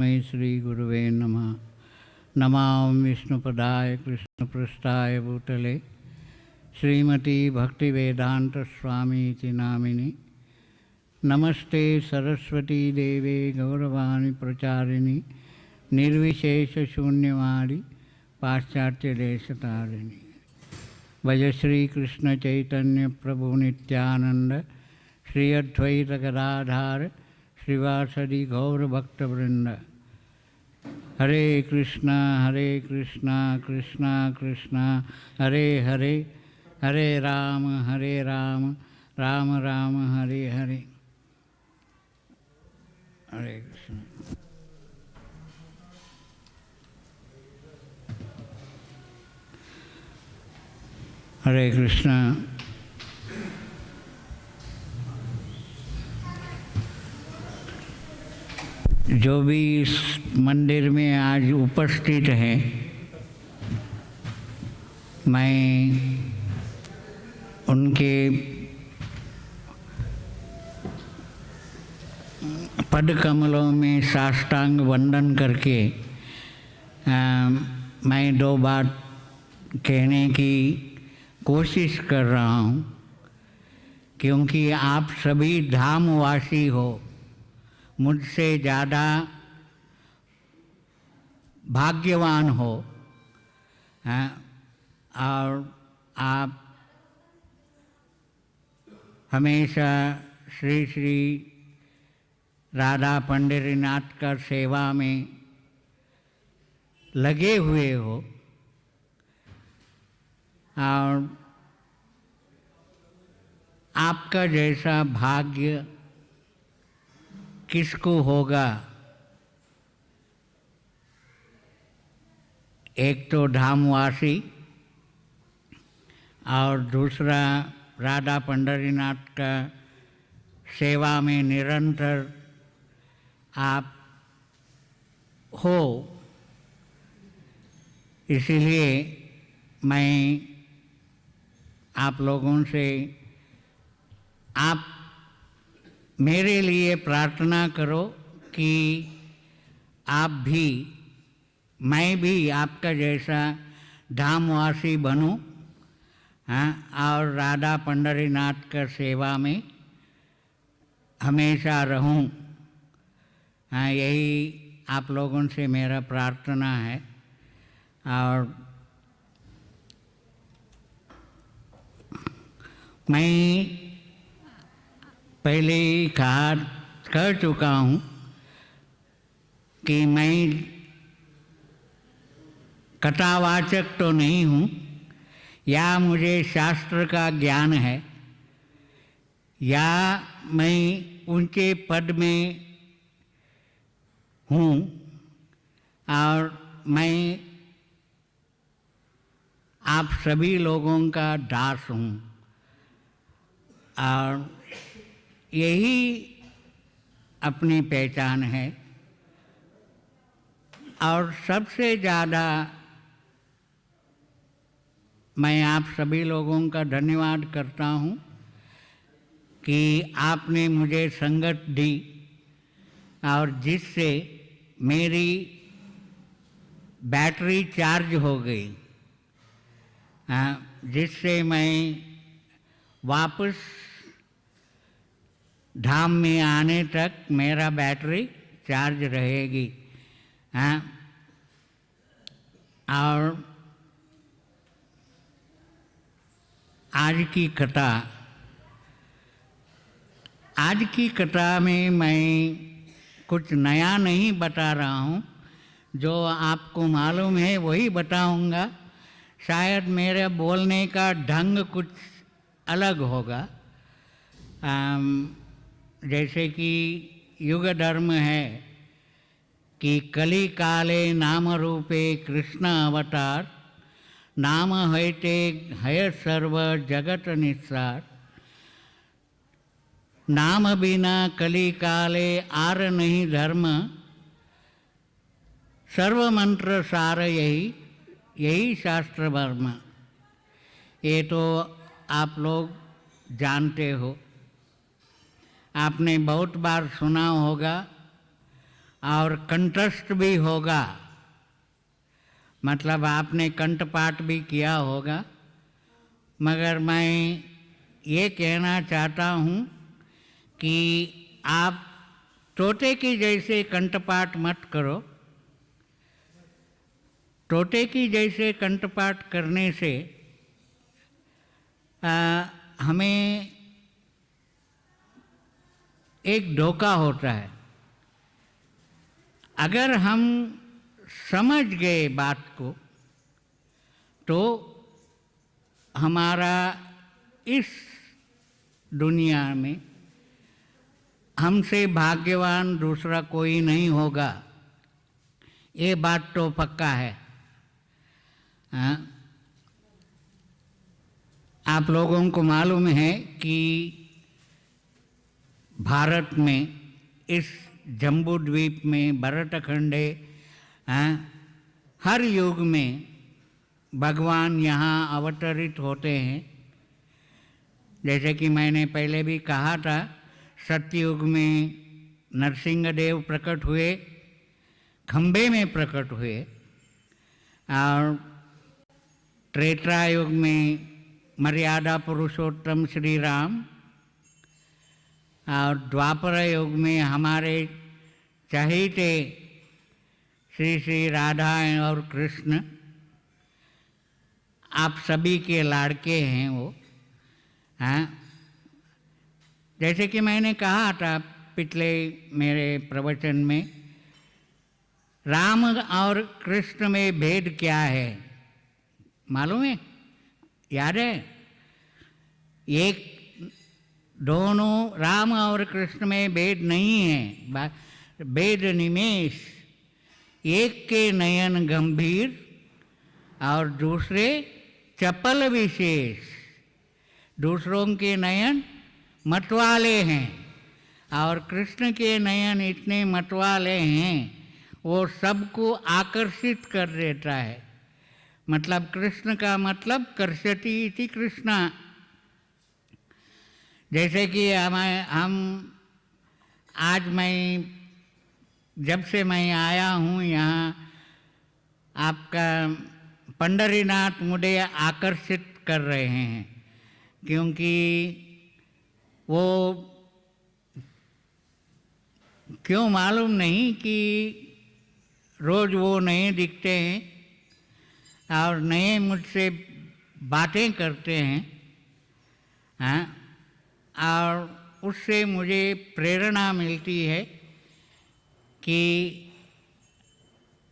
मयि श्री गुरुवे नमः। नमामि विष्णुपदाय कृष्णपृष्ठाय भूतले श्रीमती भक्तिवेदांत स्वामीति नामिनि। नमस्ते सरस्वती देवे गौरवाणी प्रचारिणी निर्विशेष शून्यवादी पाश्चात्य देशतारिणी। भज श्री कृष्ण चैतन्य प्रभु नित्यानंद श्री अद्वैत गदाधार श्रीवासदि गौर भक्तवृंद। हरे कृष्णा कृष्णा कृष्णा हरे हरे, हरे राम राम राम हरे हरे। हरे कृष्ण। हरे कृष्णा। जो भी इस मंदिर में आज उपस्थित हैं, मैं उनके पद कमलों में साष्टांग वंदन करके मैं दो बात कहने की कोशिश कर रहा हूँ, क्योंकि आप सभी धामवासी हो, मुझसे ज़्यादा भाग्यवान हो। और आप हमेशा श्री श्री राधा पंढरीनाथ का सेवा में लगे हुए हो। और आपका जैसा भाग्य किसको होगा। एक तो धामवासी और दूसरा राधा पंढरीनाथ का सेवा में निरंतर आप हो। इसीलिए मैं आप लोगों से आप मेरे लिए प्रार्थना करो कि आप भी, मैं भी आपका जैसा धामवासी बनूं, और राधा पंढरीनाथ का सेवा में हमेशा रहूं। यही आप लोगों से मेरा प्रार्थना है। और मैं पहले ही कह चुका हूँ कि मैं कथावाचक तो नहीं हूँ, या मुझे शास्त्र का ज्ञान है, या मैं ऊंचे पद में हूँ, और मैं आप सभी लोगों का दास हूँ। और यही अपनी पहचान है। और सबसे ज़्यादा मैं आप सभी लोगों का धन्यवाद करता हूँ कि आपने मुझे संगत दी, और जिससे मेरी बैटरी चार्ज हो गई, जिससे मैं वापस धाम में आने तक मेरा बैटरी चार्ज रहेगी। और आज की कथा में मैं कुछ नया नहीं बता रहा हूँ, जो आपको मालूम है वही बताऊँगा। शायद मेरे बोलने का ढंग कुछ अलग होगा। जैसे कि युग धर्म है कि कली काले नाम रूपे कृष्ण अवतार, नाम हयते हय सर्व जगत निस्सार। नाम बिना कली काले आर नहीं धर्म, सर्व मंत्र सार यही शास्त्र वर्म। ये तो आप लोग जानते हो। आपने बहुत बार सुना होगा और कंठस्थ भी होगा, मतलब आपने कंठपाठ भी किया होगा। मगर मैं ये कहना चाहता हूँ कि आप तोते की जैसे कंठपाठ मत करो। तोते की जैसे कंठपाठ करने से हमें एक धोखा होता है। अगर हम समझ गए बात को तो हमारा इस दुनिया में हमसे भाग्यवान दूसरा कोई नहीं होगा, ये बात तो पक्का है। हाँ? आप लोगों को मालूम है कि भारत में इस जम्बू द्वीप में भरतखंड है। हर युग में भगवान यहाँ अवतरित होते हैं। जैसे कि मैंने पहले भी कहा था, सतयुग में नरसिंहदेव प्रकट हुए, खंबे में प्रकट हुए, और त्रेता युग में मर्यादा पुरुषोत्तम श्री राम, और द्वापर युग में हमारे चहेते श्री श्री राधा और कृष्ण, आप सभी के लाड़के हैं वो। हाँ, जैसे कि मैंने कहा था पिछले मेरे प्रवचन में, राम और कृष्ण में भेद क्या है मालूम है? याद है? एक दोनों राम और कृष्ण में भेद नहीं है, भेद निमेष। एक के नयन गंभीर और दूसरे चपल विशेष। दूसरों के नयन मतवाले हैं और कृष्ण के नयन इतने मतवाले हैं वो सबको आकर्षित कर देता है। मतलब कृष्ण का मतलब कर्षति इति कृष्णा। जैसे कि हम आज मैं जब से मैं आया हूँ यहाँ, आपका पंडरीनाथ मुझे आकर्षित कर रहे हैं, क्योंकि वो क्यों मालूम नहीं कि रोज़ वो नए दिखते हैं और नए मुझसे बातें करते हैं। हाँ, और उससे मुझे प्रेरणा मिलती है कि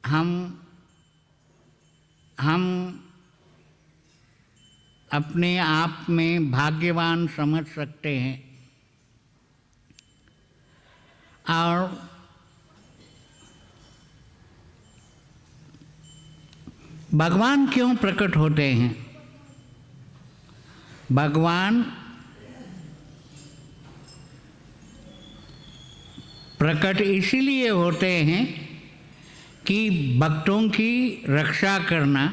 हम अपने आप में भाग्यवान समझ सकते हैं। और भगवान क्यों प्रकट होते हैं? भगवान प्रकट इसीलिए होते हैं कि भक्तों की रक्षा करना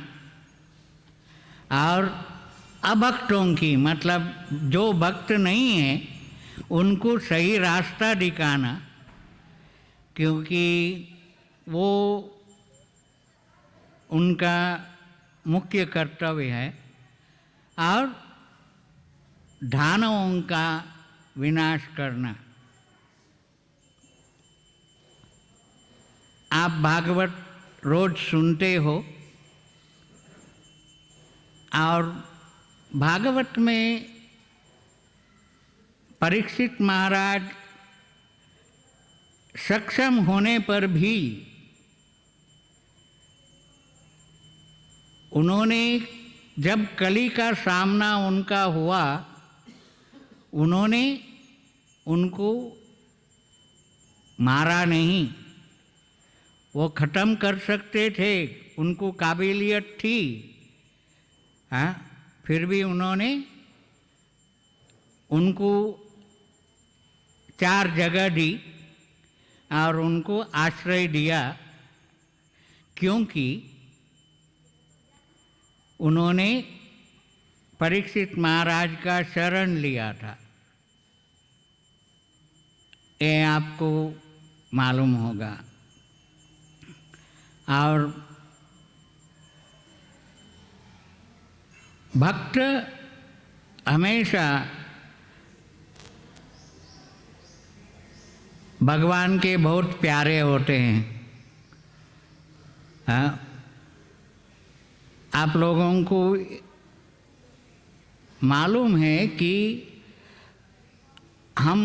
और अभक्तों की, मतलब जो भक्त नहीं है उनको सही रास्ता दिखाना, क्योंकि वो उनका मुख्य कर्तव्य है। और दानवों का विनाश करना। आप भागवत रोज सुनते हो, और भागवत में परीक्षित महाराज सक्षम होने पर भी उन्होंने, जब कली का सामना उनका हुआ, उन्होंने उनको मारा नहीं। वो ख़त्म कर सकते थे, उनको काबिलियत थी। हाँ, फिर भी उन्होंने उनको 4 जगह दी और उनको आश्रय दिया, क्योंकि उन्होंने परीक्षित महाराज का शरण लिया था। ये आपको मालूम होगा। और भक्त हमेशा भगवान के बहुत प्यारे होते हैं। हाँ, आप लोगों को मालूम है कि हम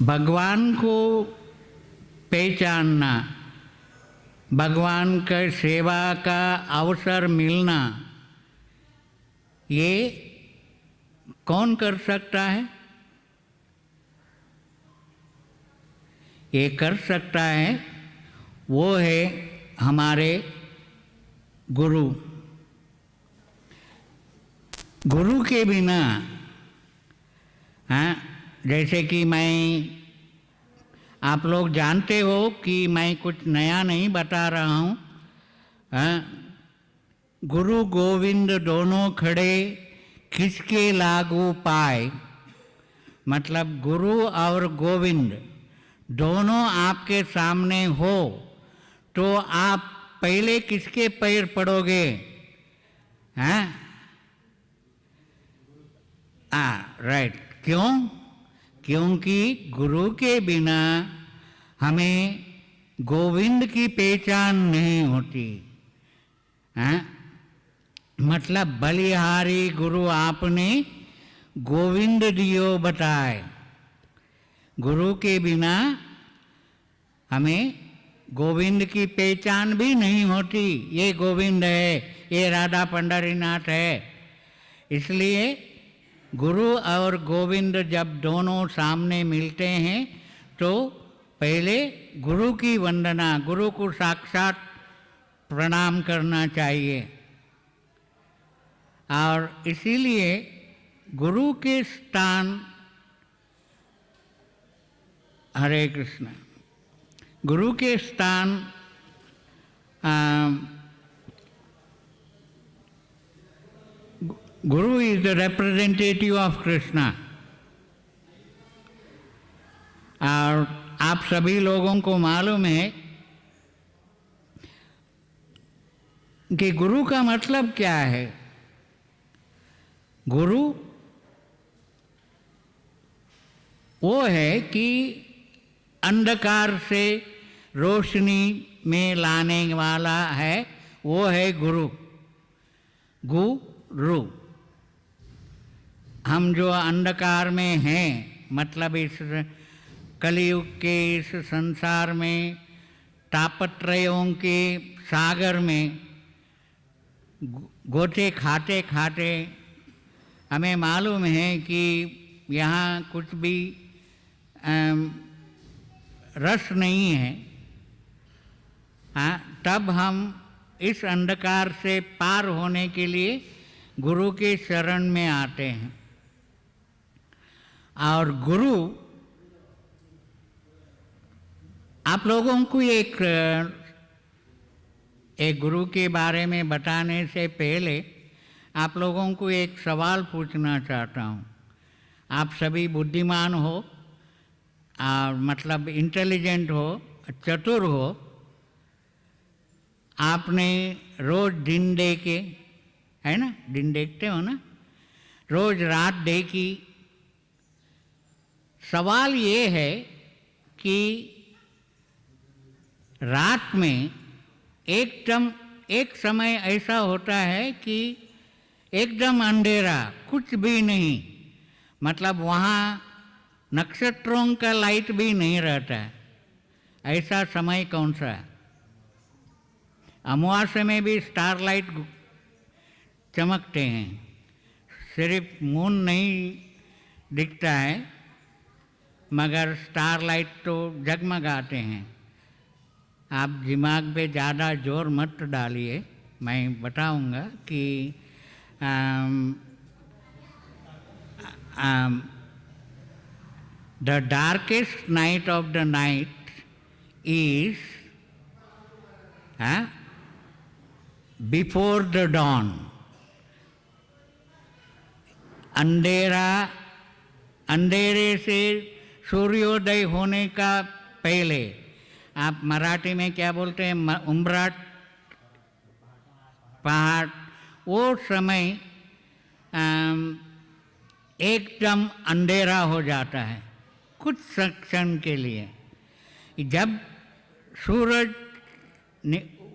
भगवान को पहचानना, भगवान का सेवा का अवसर मिलना, ये कौन कर सकता है? ये कर सकता है वो है हमारे गुरु। गुरु के बिना, हाँ, जैसे कि मैं, आप लोग जानते हो कि मैं कुछ नया नहीं बता रहा हूँ। हाँ, गुरु गोविंद दोनों खड़े किसके लागू पाए, मतलब गुरु और गोविंद दोनों आपके सामने हो तो आप पहले किसके पैर पड़ोगे? हैं? राइट। क्यों? क्योंकि गुरु के बिना हमें गोविंद की पहचान नहीं होती। हैं? मतलब बलिहारी गुरु आपने गोविंद दियो बताए। गुरु के बिना हमें गोविंद की पहचान भी नहीं होती। ये गोविंद है, ये राधा पंडरीनाथ है। इसलिए गुरु और गोविंद जब दोनों सामने मिलते हैं तो पहले गुरु की वंदना, गुरु को साक्षात प्रणाम करना चाहिए। और इसीलिए गुरु के स्थान, हरे कृष्ण, गुरु के स्थान गुरु is the representative of Krishna. और आप सभी लोगों को मालूम है कि गुरु का मतलब क्या है। गुरु वो है कि अंधकार से रोशनी में लाने वाला है, वो है गुरु। गुरु। हम जो अंधकार में हैं, मतलब इस कलयुग के इस संसार में, तापत्रयों के सागर में गोते खाते खाते हमें मालूम है कि यहाँ कुछ भी रस नहीं है। हाँ, तब हम इस अंधकार से पार होने के लिए गुरु के शरण में आते हैं। और गुरु, आप लोगों को एक गुरु के बारे में बताने से पहले आप लोगों को एक सवाल पूछना चाहता हूँ। आप सभी बुद्धिमान हो और मतलब इंटेलिजेंट हो, चतुर हो। आपने रोज दिन देखे, है ना, दिन देखते हो ना, रोज रात देखी। सवाल ये है कि रात में एकदम एक समय ऐसा होता है कि एकदम अंधेरा, कुछ भी नहीं, मतलब वहाँ नक्षत्रों का लाइट भी नहीं रहता है। ऐसा समय कौन सा है? अमावस्या में भी स्टार लाइट चमकते हैं, सिर्फ मून नहीं दिखता है, मगर स्टार लाइट तो जगमगाते हैं। आप दिमाग पे ज़्यादा जोर मत डालिए, मैं बताऊंगा कि the darkest night of the night is before the dawn. अंधेरा, अंधेरे से सूर्योदय होने का पहले, आप मराठी में क्या बोलते हैं, उम्बराट पहाड़, वो समय एकदम अंधेरा हो जाता है कुछ क्षण के लिए। जब सूरज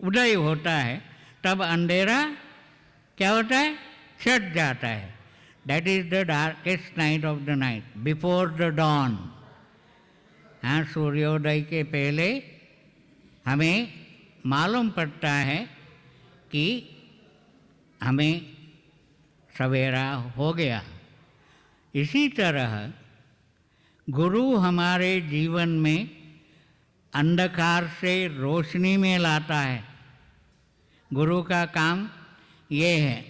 उदय होता है तब अंधेरा क्या होता है, छट जाता है। That is the darkest night of the night before the dawn. हाँ, सूर्योदय के पहले हमें मालूम पड़ता है कि हमें सवेरा हो गया। इसी तरह गुरु हमारे जीवन में अंधकार से रोशनी में लाता है। गुरु का काम ये है।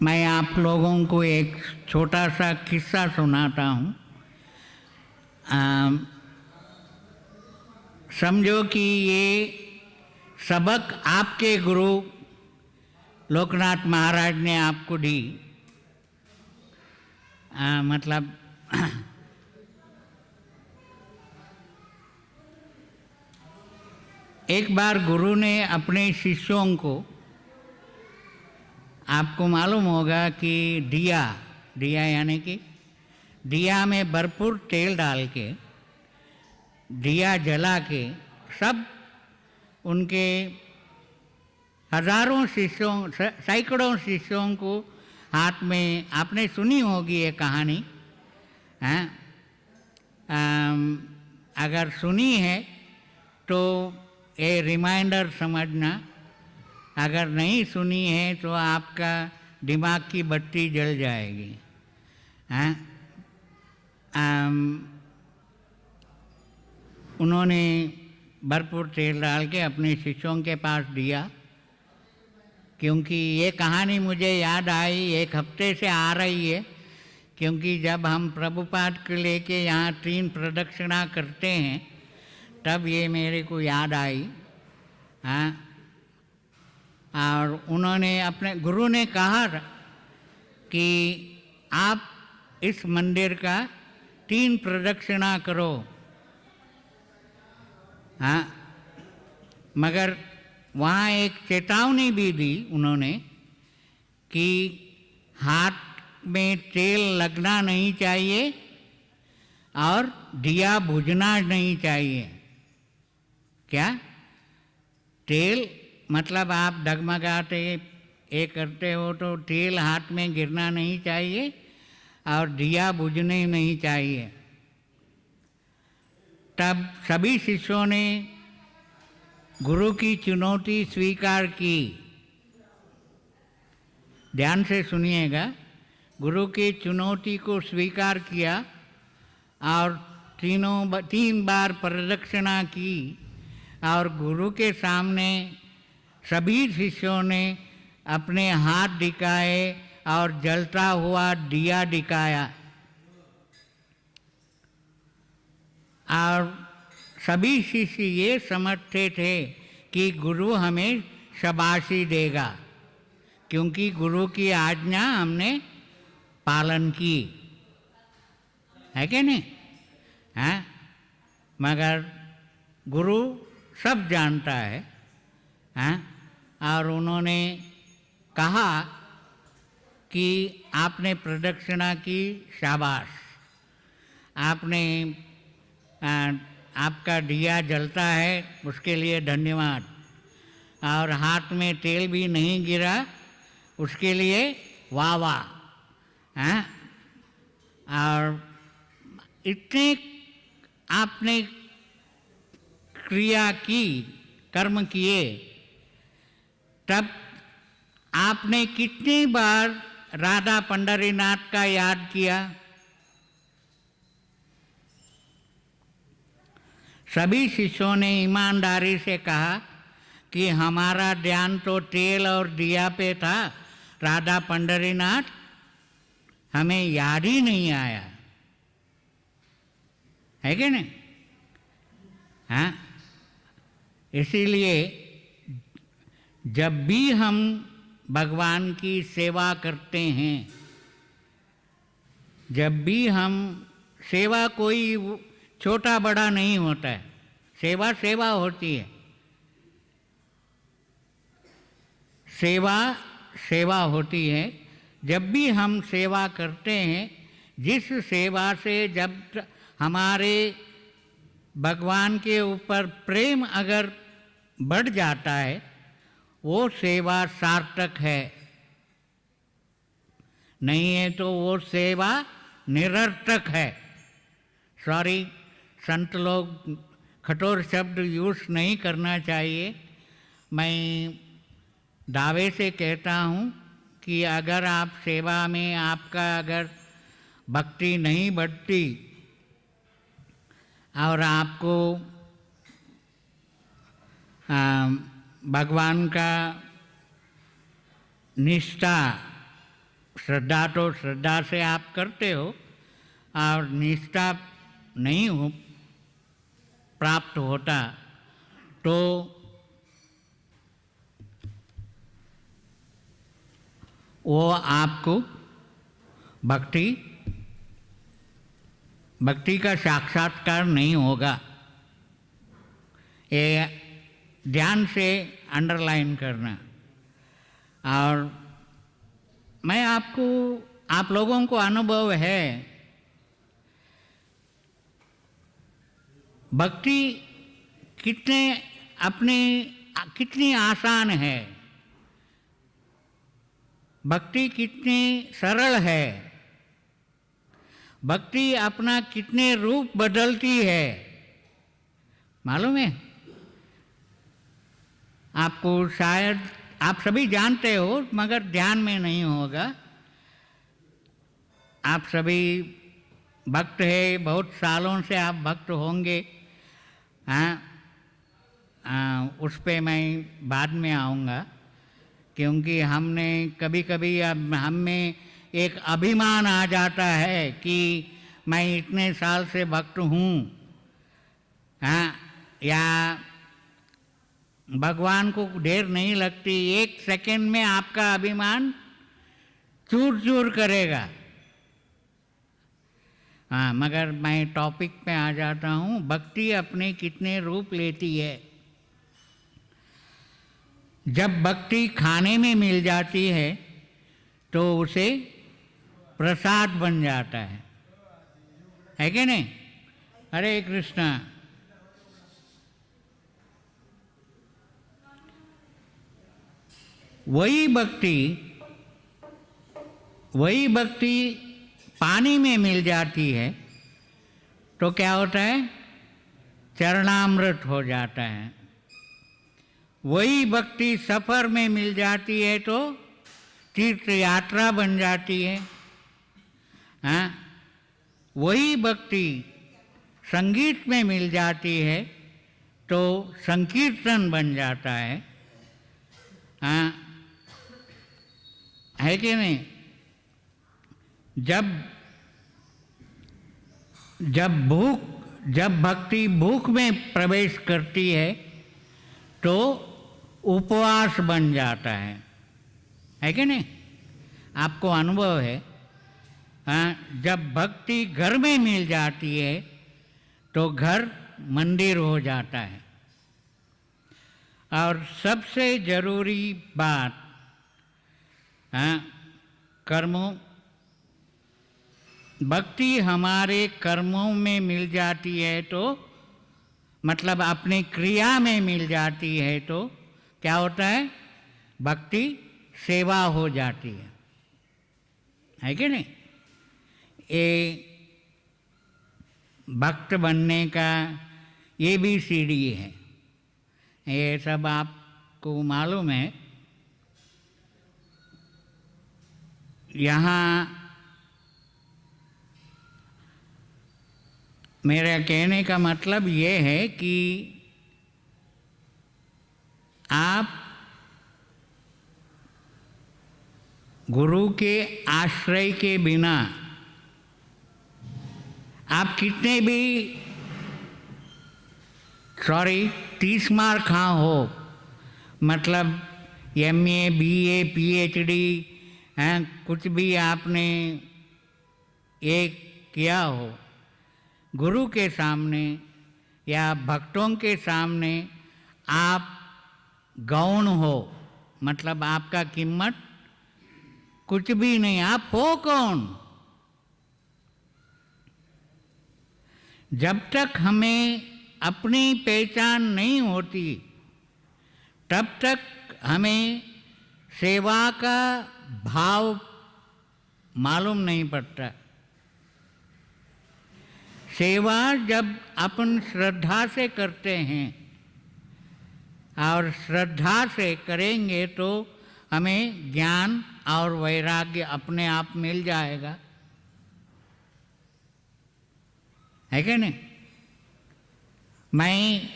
मैं आप लोगों को एक छोटा सा किस्सा सुनाता हूँ। समझो कि ये सबक आपके गुरु लोकनाथ महाराज ने आपको दी। मतलब एक बार गुरु ने अपने शिष्यों को, आपको मालूम होगा कि दिया यानी कि दिया में भरपूर तेल डाल के दिया जला के सब उनके हजारों शिष्यों, सैकड़ों शिष्यों को हाथ में, आपने सुनी होगी ये कहानी, हैं? अगर सुनी है तो ये रिमाइंडर समझना, अगर नहीं सुनी है तो आपका दिमाग की बत्ती जल जाएगी। हैं? उन्होंने भरपूर तेल डाल के अपने शिष्यों के पास दिया। क्योंकि ये कहानी मुझे याद आई, एक हफ्ते से आ रही है, क्योंकि जब हम प्रभुपाद को लेके यहाँ 3 प्रदक्षिणा करते हैं तब ये मेरे को याद आई। हाँ, और उन्होंने अपने गुरु ने कहा कि आप इस मंदिर का 3 प्रदक्षिणा करो। हाँ, मगर वहाँ एक चेतावनी भी दी उन्होंने कि हाथ में तेल लगना नहीं चाहिए और दिया बुझना नहीं चाहिए। क्या? तेल मतलब आप डगमगाते ये करते हो तो तेल हाथ में गिरना नहीं चाहिए और दिया बुझने नहीं चाहिए। तब सभी शिष्यों ने गुरु की चुनौती स्वीकार की। ध्यान से सुनिएगा, गुरु की चुनौती को स्वीकार किया और 3 बार प्रदक्षिणा की और गुरु के सामने सभी शिष्यों ने अपने हाथ दिखाए और जलता हुआ दिया दिखाया और सभी शिष्य ये समझते थे कि गुरु हमें शाबाशी देगा, क्योंकि गुरु की आज्ञा हमने पालन की है कि नहीं? हाँ, मगर गुरु सब जानता है। हाँ, और उन्होंने कहा कि आपने प्रदक्षिणा की, शाबाश, आपने आपका दिया जलता है उसके लिए धन्यवाद, और हाथ में तेल भी नहीं गिरा उसके लिए वाह वाह। हाँ, और इतने आपने क्रिया की, कर्म किए, तब आपने कितनी बार राधा पंडरीनाथ का याद किया? सभी शिष्यों ने ईमानदारी से कहा कि हमारा ध्यान तो तेल और दिया पे था, राधा पंडरीनाथ हमें याद ही नहीं आया, है कि नहीं? हाँ, इसीलिए जब भी हम भगवान की सेवा करते हैं जब भी हम सेवा, कोई छोटा बड़ा नहीं होता है, सेवा सेवा होती है, सेवा सेवा होती है। जब भी हम सेवा करते हैं, जिस सेवा से जब हमारे भगवान के ऊपर प्रेम अगर बढ़ जाता है, वो सेवा सार्थक है। नहीं है तो वो सेवा निरर्थक है। सॉरी, संत लोग कठोर शब्द यूज़ नहीं करना चाहिए। मैं दावे से कहता हूँ कि अगर आप सेवा में आपका अगर भक्ति नहीं बढ़ती और आपको भगवान का निष्ठा, श्रद्धा तो श्रद्धा से आप करते हो और निष्ठा नहीं हो प्राप्त होता, तो वो आपको भक्ति का साक्षात्कार नहीं होगा। ये ध्यान से अंडरलाइन करना। और मैं आप लोगों को अनुभव है, भक्ति कितनी आसान है, भक्ति कितनी सरल है, भक्ति अपना कितने रूप बदलती है, मालूम है आपको? शायद आप सभी जानते हो मगर ध्यान में नहीं होगा। आप सभी भक्त है, बहुत सालों से आप भक्त होंगे। उस पे मैं बाद में आऊँगा, क्योंकि हमने कभी कभी अब हम में एक अभिमान आ जाता है कि मैं इतने साल से भक्त हूँ, या भगवान को देर नहीं लगती, एक सेकंड में आपका अभिमान चूर चूर करेगा। मगर मैं टॉपिक पे आ जाता हूँ। भक्ति अपने कितने रूप लेती है। जब भक्ति खाने में मिल जाती है तो उसे प्रसाद बन जाता है कि नहीं? हरे कृष्णा। वही भक्ति पानी में मिल जाती है तो क्या होता है? चरणामृत हो जाता है। वही भक्ति सफ़र में मिल जाती है तो तीर्थ यात्रा बन जाती है। वही भक्ति संगीत में मिल जाती है तो संकीर्तन बन जाता है। है कि नहीं? जब भक्ति भूख में प्रवेश करती है तो उपवास बन जाता है कि नहीं? आपको अनुभव है। जब भक्ति घर में मिल जाती है तो घर मंदिर हो जाता है। और सबसे जरूरी बात, कर्मों, भक्ति हमारे कर्मों में मिल जाती है तो मतलब अपनी क्रिया में मिल जाती है तो क्या होता है? भक्ति सेवा हो जाती है कि नहीं? ये भक्त बनने का ABCD है। ये सब आपको मालूम है। यहाँ मेरा कहने का मतलब ये है कि आप गुरु के आश्रय के बिना आप कितने भी 30 मार खा हो, मतलब MA BA PhD कुछ भी आपने ये किया हो, गुरु के सामने या भक्तों के सामने आप गौण हो, मतलब आपका कीमत कुछ भी नहीं, आप हो कौन? जब तक हमें अपनी पहचान नहीं होती तब तक हमें सेवा का भाव मालूम नहीं पड़ता। सेवा जब अपन श्रद्धा से करते हैं और श्रद्धा से करेंगे तो हमें ज्ञान और वैराग्य अपने आप मिल जाएगा, है कि नहीं? मैं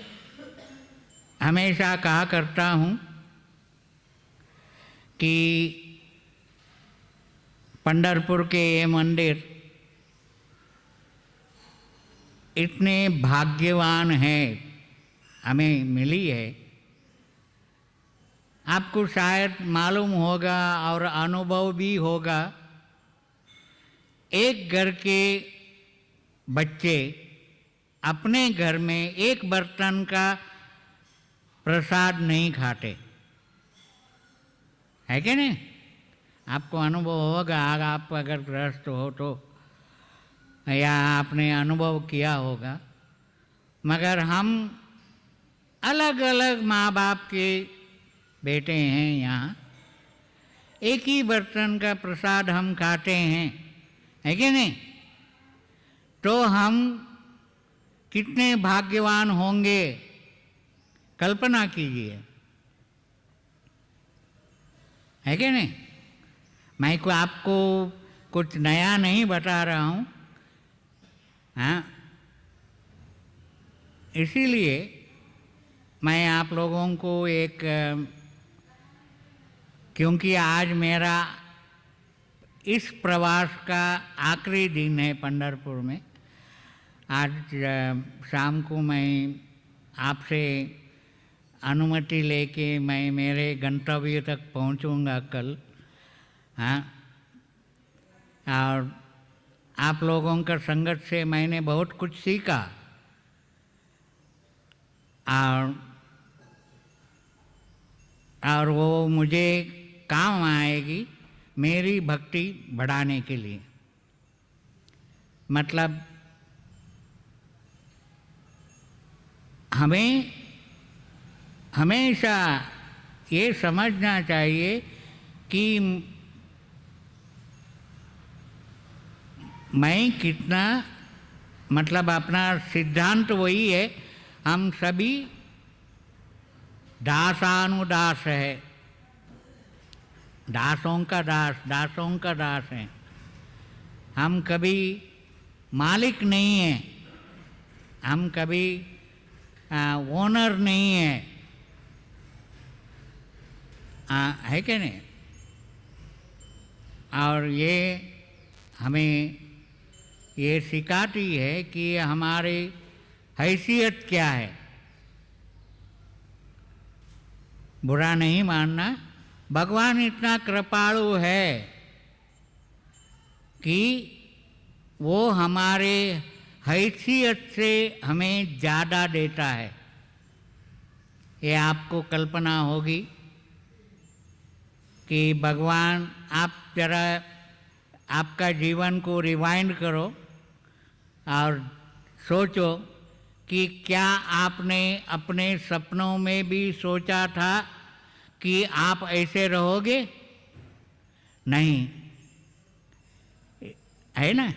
हमेशा कहा करता हूँ कि पंढरपुर के ये मंदिर इतने भाग्यवान हैं, हमें मिली है। आपको शायद मालूम होगा और अनुभव भी होगा, एक घर के बच्चे अपने घर में एक बर्तन का प्रसाद नहीं खाते, है कि नहीं? आपको अनुभव होगा, आप अगर ग्रस्त हो तो, या आपने अनुभव किया होगा। मगर हम अलग अलग माँ बाप के बेटे हैं, यहाँ एक ही बर्तन का प्रसाद हम खाते हैं, है कि नहीं? तो हम कितने भाग्यवान होंगे, कल्पना कीजिए, है कि नहीं? मैं को आपको कुछ नया नहीं बता रहा हूँ, हाँ। इसीलिए मैं आप लोगों को एक, क्योंकि आज मेरा इस प्रवास का आखिरी दिन है पंढरपुर में, आज शाम को मैं आपसे अनुमति लेके मैं मेरे गंतव्य तक पहुंचूंगा कल, हाँ। और आप लोगों का संगत से मैंने बहुत कुछ सीखा और वो मुझे काम आएगी मेरी भक्ति बढ़ाने के लिए। मतलब हमें हमेशा ये समझना चाहिए कि मैं कितना, मतलब अपना सिद्धांत वही है, हम सभी दासानुदास है, दासों का दास, दासों का दास है। हम कभी मालिक नहीं हैं, हम कभी ओनर नहीं है कि नहीं? और ये हमें ये सिखाती है कि हमारी हैसियत क्या है। बुरा नहीं मानना, भगवान इतना कृपालु है कि वो हमारे हैसियत से हमें ज़्यादा देता है। ये आपको कल्पना होगी कि भगवान, आप जरा आपका जीवन को रिवाइंड करो और सोचो कि क्या आपने अपने सपनों में भी सोचा था कि आप ऐसे रहोगे? नहीं, है ना?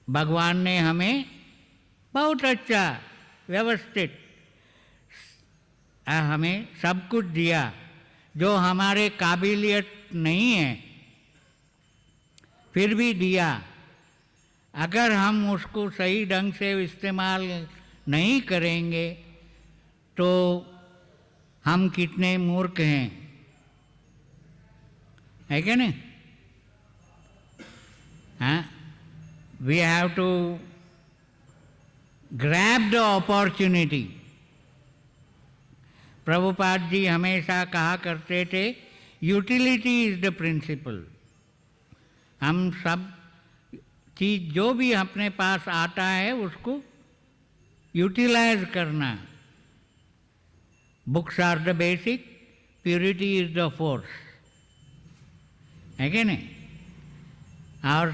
भगवान ने हमें बहुत अच्छा व्यवस्थित हमें सब कुछ दिया जो हमारे काबिलियत नहीं है, फिर भी दिया। अगर हम उसको सही ढंग से इस्तेमाल नहीं करेंगे तो हम कितने मूर्ख हैं, है क्या नहीं? हाँ, we have to grab the opportunity. Prabhupada ji हमेशा कहा करते थे, यूटिलिटी इज द प्रिंसिपल। हम सब चीज़ जो भी अपने पास आता है उसको यूटिलाइज करना। Books are the basic, purity is the force, है कि नहीं? और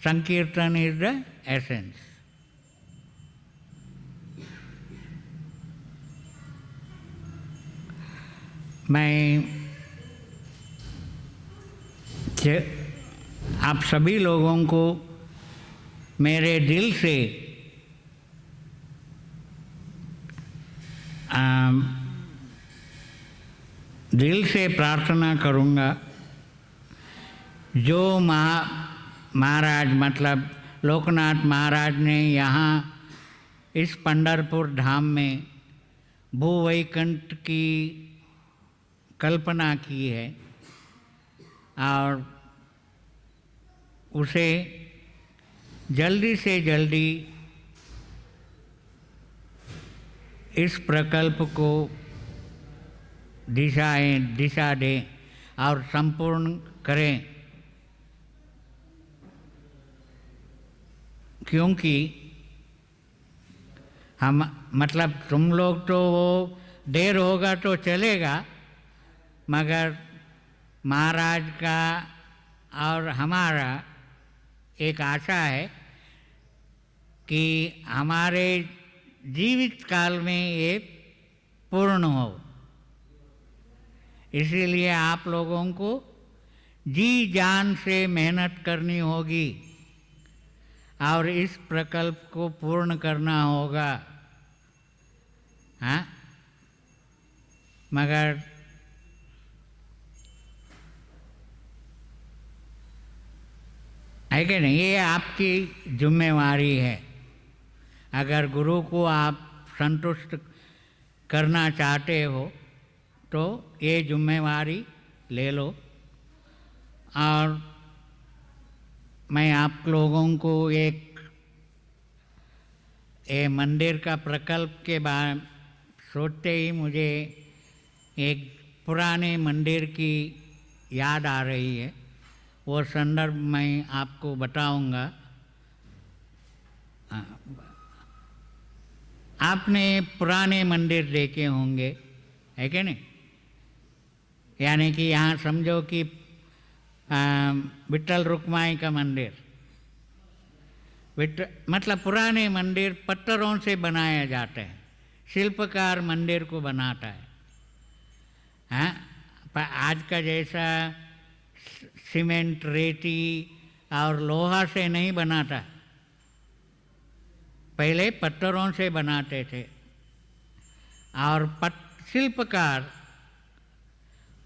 संकीर्तन इज द एसेंस। मैं आप सभी लोगों को मेरे दिल से प्रार्थना करूँगा, जो महाराज मतलब लोकनाथ महाराज ने यहाँ इस पंढरपुर धाम में भूवैकुंठ की कल्पना की है और उसे जल्दी से जल्दी इस प्रकल्प को दिशा दें और संपूर्ण करें, क्योंकि हम मतलब तुम लोग तो वो देर होगा तो चलेगा, मगर महाराज का और हमारा एक आशा है कि हमारे जीवित काल में ये पूर्ण हो। इसीलिए आप लोगों को जी जान से मेहनत करनी होगी और इस प्रकल्प को पूर्ण करना होगा। हाँ, मगर है कि नहीं, ये आपकी जिम्मेवारी है। अगर गुरु को आप संतुष्ट करना चाहते हो तो ये जिम्मेवारी ले लो। और मैं आप लोगों को एक ये मंदिर का प्रकल्प के बारे सोचते ही मुझे एक पुराने मंदिर की याद आ रही है। वो संदर्भ मैं आपको बताऊंगा। आपने पुराने मंदिर देखे होंगे, है कि नहीं? यानी कि यहाँ समझो कि विट्ठल रुक्माई का मंदिर, मतलब पुराने मंदिर पत्थरों से बनाया जाता है, शिल्पकार मंदिर को बनाता है। हाँ, पर आज का जैसा सीमेंट, रेती और लोहा से नहीं बनाता, पहले पत्थरों से बनाते थे। और शिल्पकार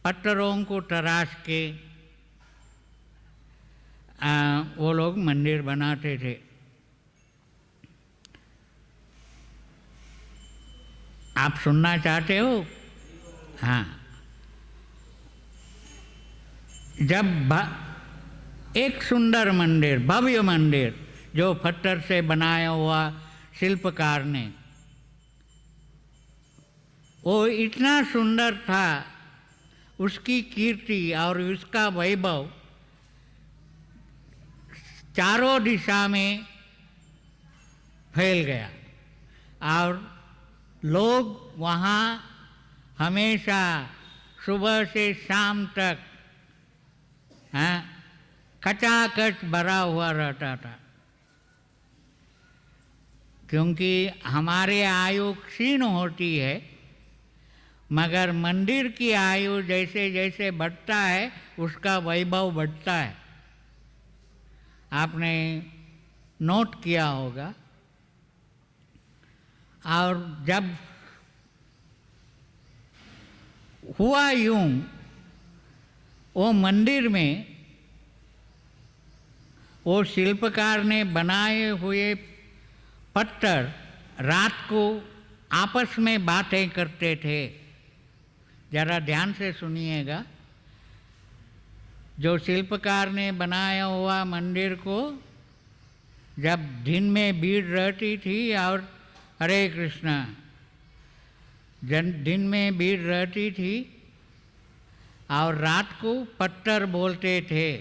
पत्थरों को तराश के वो लोग मंदिर बनाते थे। आप सुनना चाहते हो? हाँ, जब एक सुंदर मंदिर, भव्य मंदिर जो पत्थर से बनाया हुआ शिल्पकार ने, वो इतना सुंदर था, उसकी कीर्ति और उसका वैभव चारों दिशा में फैल गया और लोग वहाँ हमेशा सुबह से शाम तक खचाखच भरा हुआ रहता था। क्योंकि हमारे आयु क्षीण होती है, मगर मंदिर की आयु जैसे जैसे बढ़ता है उसका वैभव बढ़ता है। आपने नोट किया होगा। और जब हुआ यूं, वो मंदिर में वो शिल्पकार ने बनाए हुए पत्थर रात को आपस में बातें करते थे। जरा ध्यान से सुनिएगा। जो शिल्पकार ने बनाया हुआ मंदिर को जब दिन में भीड़ रहती थी और हरे कृष्णा दिन में भीड़ रहती थी और रात को पत्थर बोलते थे,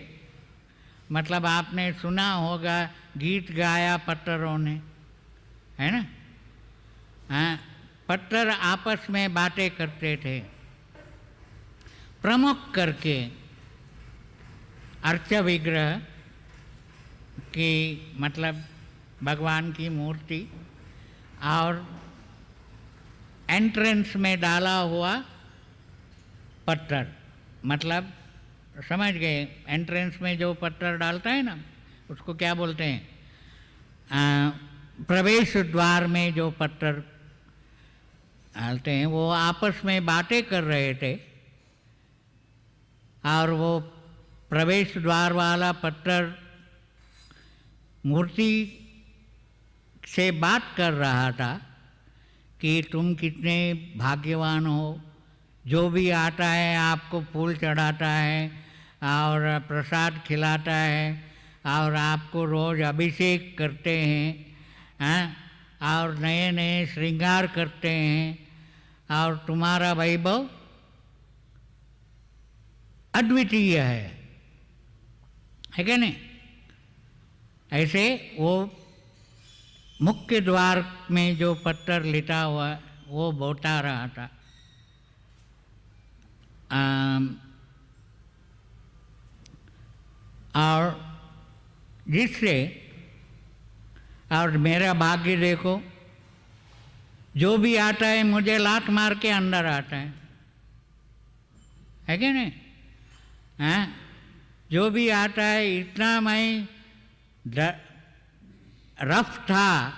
मतलब आपने सुना होगा गीत गाया पत्थरों ने, है ना। हाँ, पत्थर आपस में बातें करते थे, प्रमुख करके अर्च विग्रह की मतलब भगवान की मूर्ति और एंट्रेंस में डाला हुआ पत्थर, मतलब समझ गए, एंट्रेंस में जो पत्थर डालता है ना उसको क्या बोलते हैं, प्रवेश द्वार में जो पत्थर डालते हैं, वो आपस में बातें कर रहे थे और वो प्रवेश द्वार वाला पत्थर मूर्ति से बात कर रहा था कि तुम कितने भाग्यवान हो, जो भी आता है आपको फूल चढ़ाता है और प्रसाद खिलाता है और आपको रोज़ अभिषेक करते हैं, और नए नए श्रृंगार करते हैं और तुम्हारा वैभव अद्वितीय है क्या नहीं। ऐसे वो मुख्य द्वार में जो पत्थर लिटा हुआ वो बता रहा था। और जिससे और मेरा भाग्य देखो, जो भी आता है मुझे लात मार के अंदर आता है क्या नहीं। हाँ, जो भी आता है, इतना मैं रफ था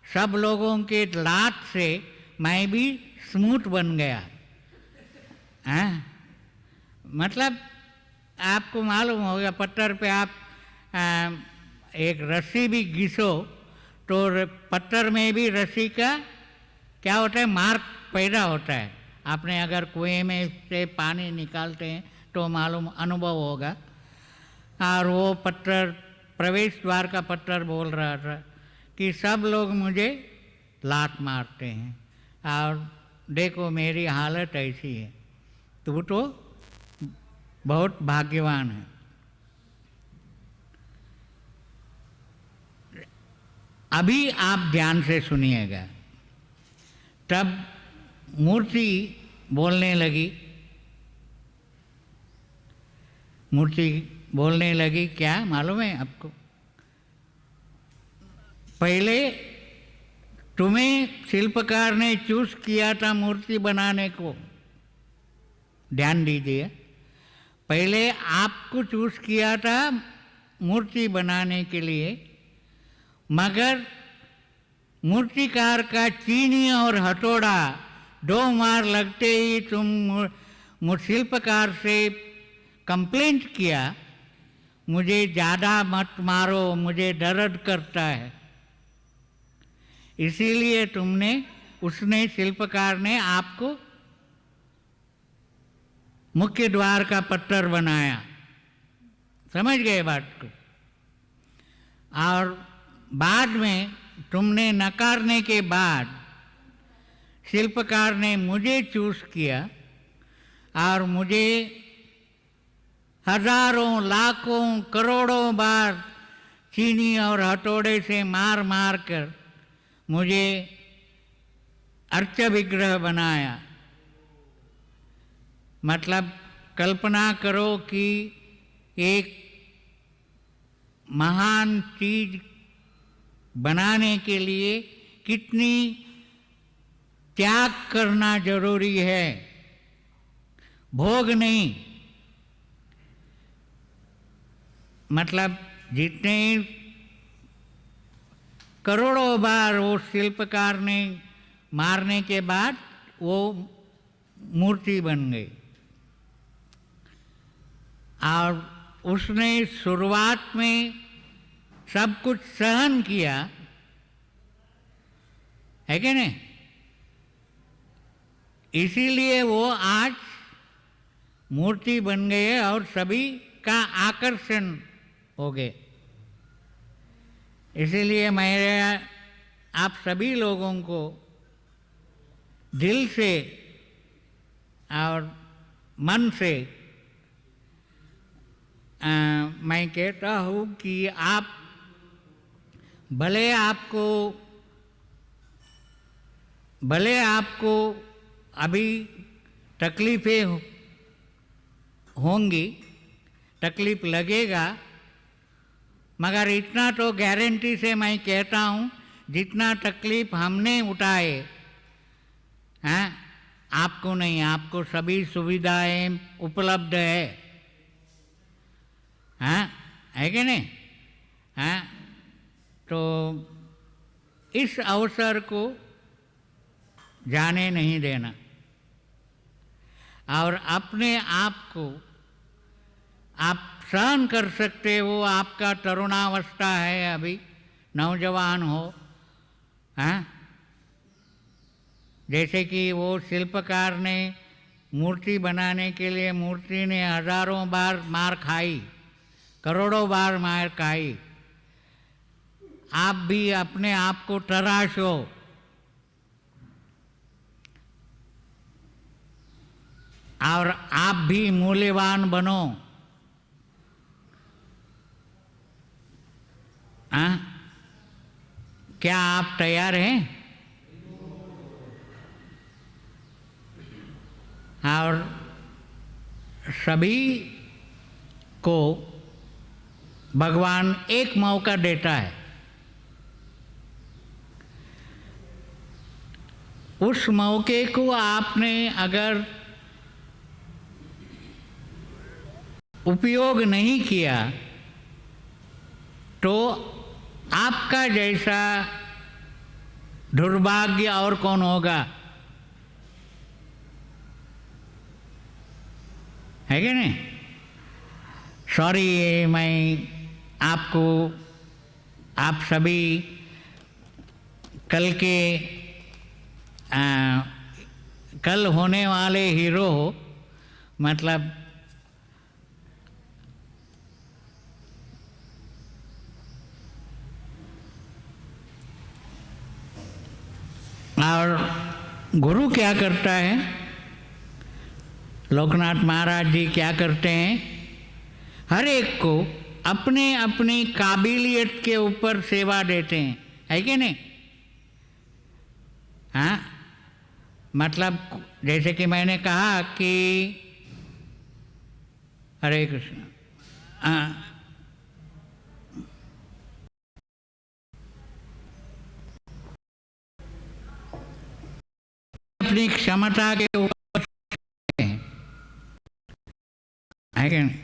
सब लोगों के लात से, मैं भी स्मूथ बन गया। हाँ, मतलब आपको मालूम होगा पत्थर पे आप एक रस्सी भी घिसो तो पत्थर में भी रस्सी का क्या होता है, मार्क पैदा होता है। आपने अगर कुएं में से पानी निकालते हैं तो मालूम अनुभव होगा। और वो पत्थर प्रवेश द्वार का पत्थर बोल रहा था कि सब लोग मुझे लात मारते हैं और देखो मेरी हालत ऐसी है, तू तो बहुत भाग्यवान है। अभी आप ध्यान से सुनिएगा। तब मूर्ति बोलने लगी, मूर्ति बोलने लगी, क्या मालूम है आपको, पहले तुम्हें शिल्पकार ने चूज किया था मूर्ति बनाने को, ध्यान दीजिए, पहले आपको चूज किया था मूर्ति बनाने के लिए, मगर मूर्तिकार का चीनी और हथौड़ा दो मार लगते ही तुम शिल्पकार से कंप्लेंट किया, मुझे ज़्यादा मत मारो, मुझे दर्द करता है। इसीलिए उसने शिल्पकार ने आपको मुख्य द्वार का पत्थर बनाया। समझ गए बात को। और बाद में तुमने नकारने के बाद शिल्पकार ने मुझे चूज किया और मुझे हजारों लाखों करोड़ों बार चीनी और हथौड़े से मार मार कर मुझे अर्च विग्रह बनाया। मतलब कल्पना करो कि एक महान चीज बनाने के लिए कितनी त्याग करना जरूरी है, भोग नहीं। मतलब जितने करोड़ों बार वो शिल्पकार ने मारने के बाद वो मूर्ति बन गई। और उसने शुरुआत में सब कुछ सहन किया, है कि नहीं, इसीलिए वो आज मूर्ति बन गए और सभी का आकर्षण हो गए। इसीलिए मैं आप सभी लोगों को दिल से और मन से मैं कहता हूँ कि आप भले आपको अभी तकलीफ़ें होंगी, तकलीफ़ लगेगा, मगर इतना तो गारंटी से मैं कहता हूँ, जितना तकलीफ़ हमने उठाए हैं, आपको नहीं, आपको सभी सुविधाएं उपलब्ध है कि नहीं? हाँ, तो इस अवसर को जाने नहीं देना और अपने आप को आप सहन कर सकते हो। आपका तरुणावस्था है, अभी नौजवान हो, हाँ। जैसे कि वो शिल्पकार ने मूर्ति बनाने के लिए, मूर्ति ने हजारों बार मार खाई, करोड़ों बार मार खाई। आप भी अपने आप को तराशो, और आप भी मूल्यवान बनो। हाँ, क्या आप तैयार हैं? और सभी को भगवान एक मौका देता है। उस मौके को आपने अगर उपयोग नहीं किया तो आपका जैसा दुर्भाग्य और कौन होगा, है कि नहीं? सॉरी, मैं आपको, आप सभी कल होने वाले हीरो हो, मतलब और गुरु क्या करता है, लोकनाथ महाराज जी क्या करते हैं, हर एक को अपने अपनी काबिलियत के ऊपर सेवा देते हैं, है कि नहीं? हाँ, मतलब जैसे कि मैंने कहा कि हरे कृष्ण, अपनी क्षमता के ऊपर है कि नहीं?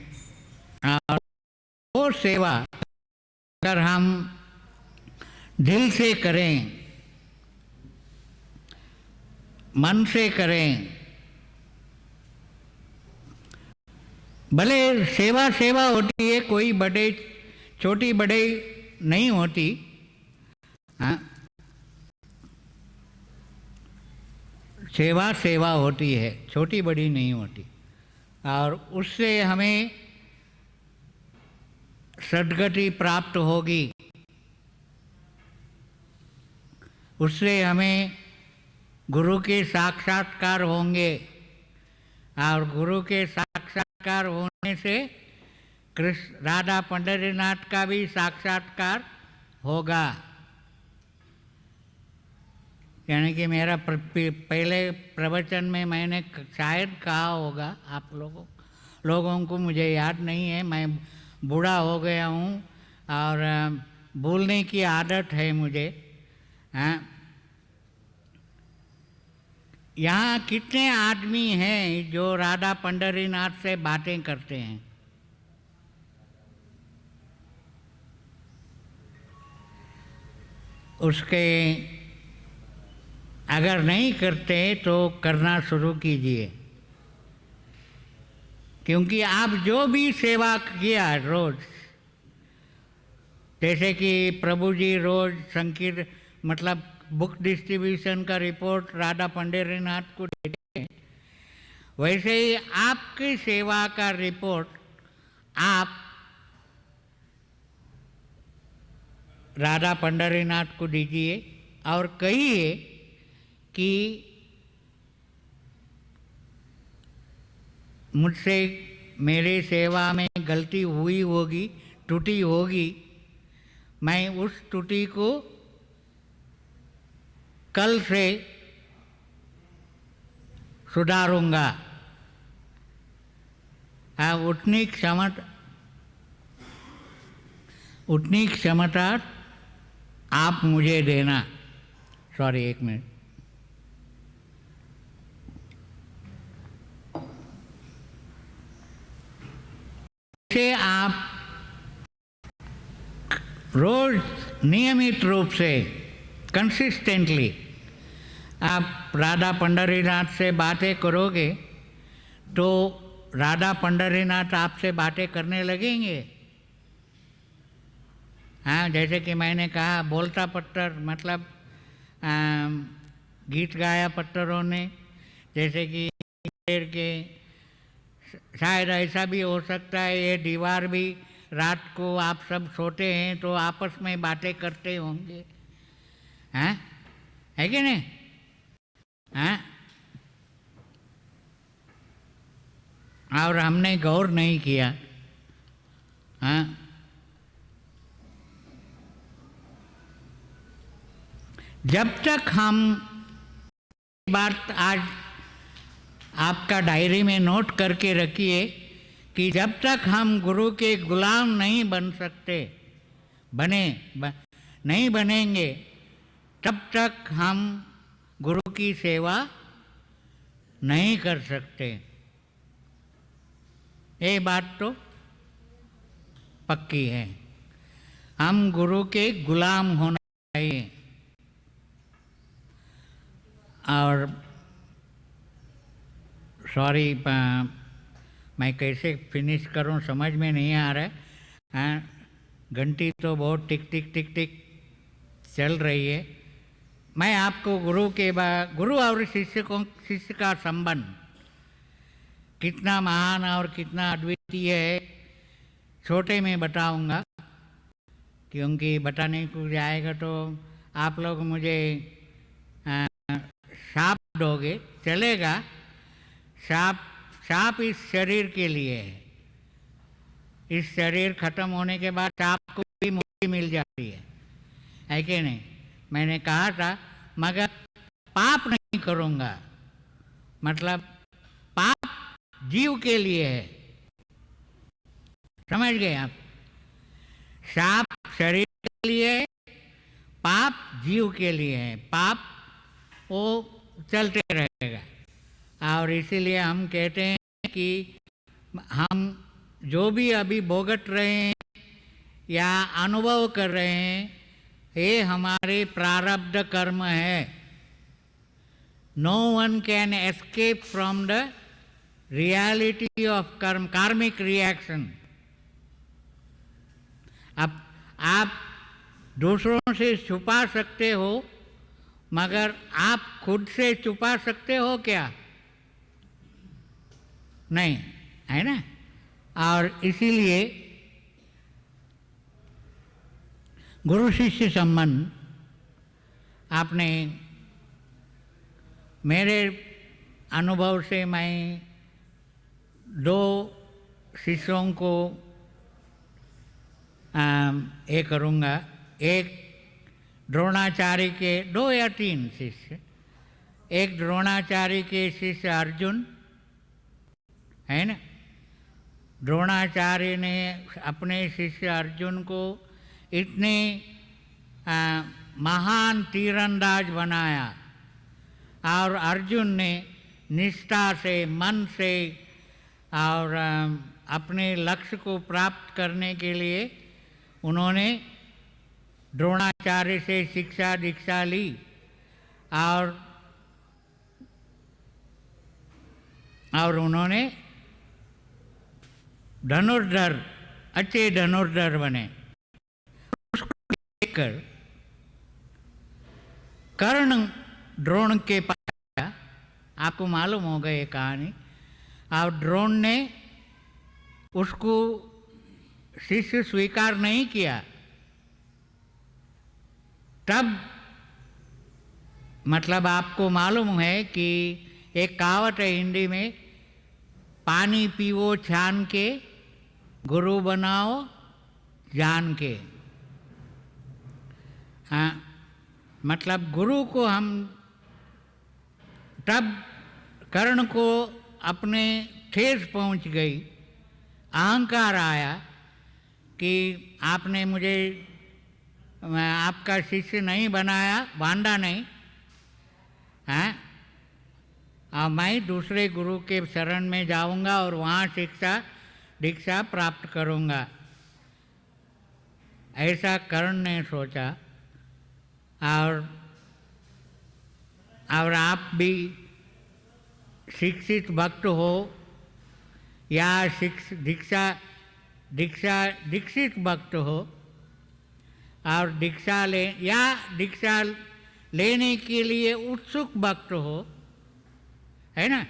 और वो सेवा अगर हम दिल से करें, मन से करें, भले सेवा सेवा होती है, कोई बड़े छोटी बड़े नहीं होती, हाँ, सेवा सेवा होती है, छोटी बड़ी नहीं होती। और उससे हमें सद्गति प्राप्त होगी, उससे हमें गुरु के साक्षात्कार होंगे, और गुरु के साक्षात्कार होने से कृष्ण राधा पंडरीनाथ का भी साक्षात्कार होगा। यानी कि मेरा पहले प्रवचन में मैंने शायद कहा होगा, आप लोगों को मुझे याद नहीं है, मैं बूढ़ा हो गया हूँ और भूलने की आदत है मुझे। हाँ, यहाँ कितने आदमी हैं जो राधा पंडरीनाथ से बातें करते हैं? उसके अगर नहीं करते तो करना शुरू कीजिए, क्योंकि आप जो भी सेवा किया रोज, जैसे कि प्रभु जी रोज संकीर्तन, मतलब बुक डिस्ट्रीब्यूशन का रिपोर्ट राधा पंडरीनाथ को देते हैं, वैसे ही आपकी सेवा का रिपोर्ट आप राधा पंडरीनाथ को दीजिए और कहिए कि मुझसे मेरी सेवा में गलती हुई होगी, त्रुटि होगी, मैं उस त्रुटि को कल से सुधारूंगा। उतनी क्षमता आप मुझे देना। सॉरी, एक मिनट। से आप रोज नियमित रूप से कंसिस्टेंटली आप राधा पंडरीनाथ से बातें करोगे तो राधा पंडरीनाथ आपसे बातें करने लगेंगे। हाँ, जैसे कि मैंने कहा, बोलता पत्थर मतलब गीत गाया पत्थरों ने, जैसे कि देर के शायद ऐसा भी हो सकता है ये दीवार भी रात को आप सब सोते हैं तो आपस में बातें करते होंगे। हैं, है कि नहीं? हैं? और हमने गौर नहीं किया। हाँ, जब तक हम, बात आज आपका डायरी में नोट करके रखिए कि जब तक हम गुरु के गुलाम नहीं बन सकते, नहीं बनेंगे, तब तक हम गुरु की सेवा नहीं कर सकते। ये बात तो पक्की है। हम गुरु के गुलाम होना चाहिए। और सॉरी, मैं कैसे फिनिश करूं समझ में नहीं आ रहा है। हाँ, घंटी तो बहुत टिक टिक टिक टिक चल रही है। मैं आपको गुरु और शिष्य का संबंध कितना महान और कितना अद्वितीय है छोटे में बताऊंगा, क्योंकि बताने को जाएगा तो आप लोग मुझे शाप दोगे। चलेगा, शाप इस शरीर के लिए है। इस शरीर खत्म होने के बाद शाप को भी मुक्ति मिल जाती है कि नहीं? मैंने कहा था मगर पाप नहीं करूँगा, मतलब पाप जीव के लिए है। समझ गए आप? शाप शरीर के लिए है, पाप जीव के लिए है। पाप वो चलते रहेगा। और इसीलिए हम कहते हैं कि हम जो भी अभी भोगत रहे हैं या अनुभव कर रहे हैं, ये हमारे प्रारब्ध कर्म है। No one can escape from the reality of karma, karmic reaction. अब आप दूसरों से छुपा सकते हो, मगर आप खुद से छुपा सकते हो क्या? नहीं, है ना? और इसीलिए गुरु शिष्य संबंध, आपने मेरे अनुभव से मैं 2 शिष्यों को ये करूँगा। एक द्रोणाचार्य के 2 या 3 शिष्य, एक द्रोणाचार्य के शिष्य अर्जुन, है ना? द्रोणाचार्य ने अपने शिष्य अर्जुन को इतने महान तीरंदाज बनाया और अर्जुन ने निष्ठा से, मन से और अपने लक्ष्य को प्राप्त करने के लिए उन्होंने द्रोणाचार्य से शिक्षा दीक्षा ली और उन्होंने धनुर्धर, अच्छे धनुर्धर बने। उसको देखकर कर्ण द्रोण के पास आया, आपको मालूम होगा ये कहानी। और द्रोण ने उसको शिष्य स्वीकार नहीं किया। तब मतलब आपको मालूम है कि एक कहावत है हिंदी में पानी पीवो छान के, गुरु बनाओ जान के। हाँ, मतलब गुरु को हम तब कर्ण को अपने ठेस पहुंच गई, अहंकार आया कि आपने मुझे आपका शिष्य नहीं बनाया, बांधा नहीं, हैं, और मैं दूसरे गुरु के शरण में जाऊंगा और वहाँ शिक्षा दीक्षा प्राप्त करूंगा, ऐसा कर्ण ने सोचा। और आप भी शिक्षित भक्त हो या दीक्षित भक्त हो और दीक्षा लेने के लिए उत्सुक भक्त हो, है ना।